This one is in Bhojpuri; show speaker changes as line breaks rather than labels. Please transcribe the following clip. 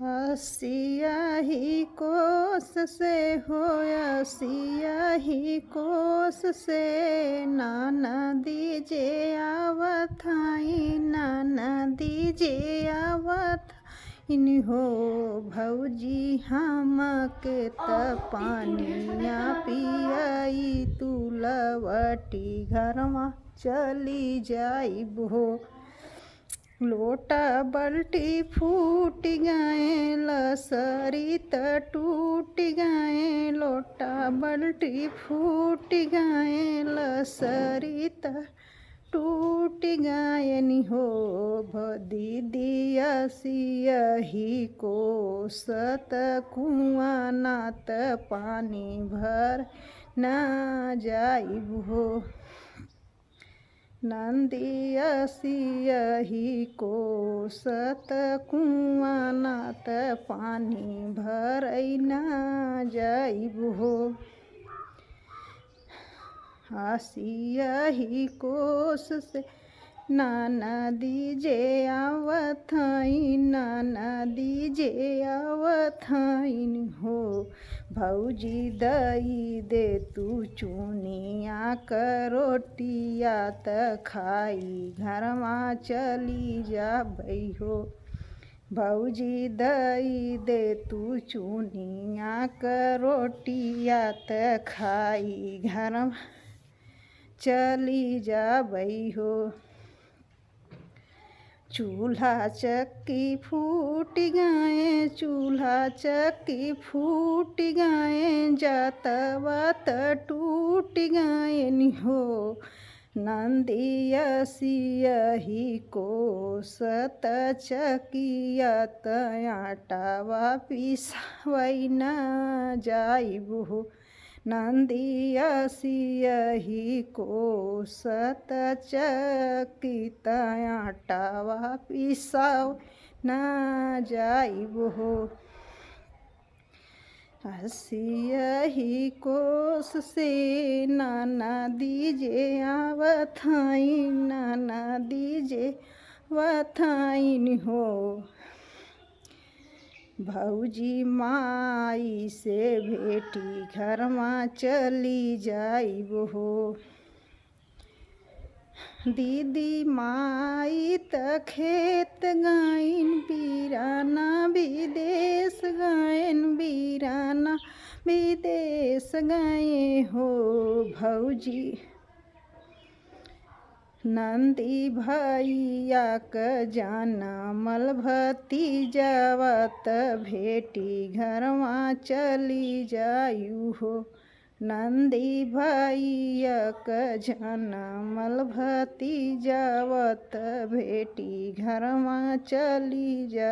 सियाही कोस से हो सियाही कोस से नाना दीजे आवत हई नाना दीजे आवत इन हो भौजी हमके त पानिया पियाई तू लवटी घरवा चली जाइब हो। लोटा बल्टी फूट गए लसरी त टूट गए लोटा बल्टी फूट गए लसरी त टूट गए नि हो दीदिया सियही कोसत कुआं नात पानी भर ना जाइब हो। नंदिया सियही कोसत कुआं नात पानी भरई ना जाइब हो। सियही कोस से नाना दीजे आवत हई नाना दीजे आवत हईन हो भौजी दई दे तू चुनिया क रोटिया त खाई घरवा चली जाबई हो। भौजी दई दे तू चुनिया क रोटिया त खाई घरवा चली जाबई हो। चूल्हा चक्की फूट गए चूल्हा चक्की फूट गए जातवा त टूट गए नि हो। नंदिया सियही कोसत चकिया त आटावा पिसावई ना जाइब हो। नंदिया सियही कोसत चक्की त आटावा पिसाव ना जाइब हो। सियही कोस से नाना दीजे आवत हई नाना दीजे आवत हईन हो भौजी माई से भेटी घरवा चली जाइब हो। दीदी माई त खेत गईन बीराना विदेश गईन बीराना विदेश गए हो भौजी। नंदी भैया क जानमल भतीजवा त भेटी घरवा चली जायु हो। नंदी भैया क जानमल भतीजवा त भेटी घरवा चली जा।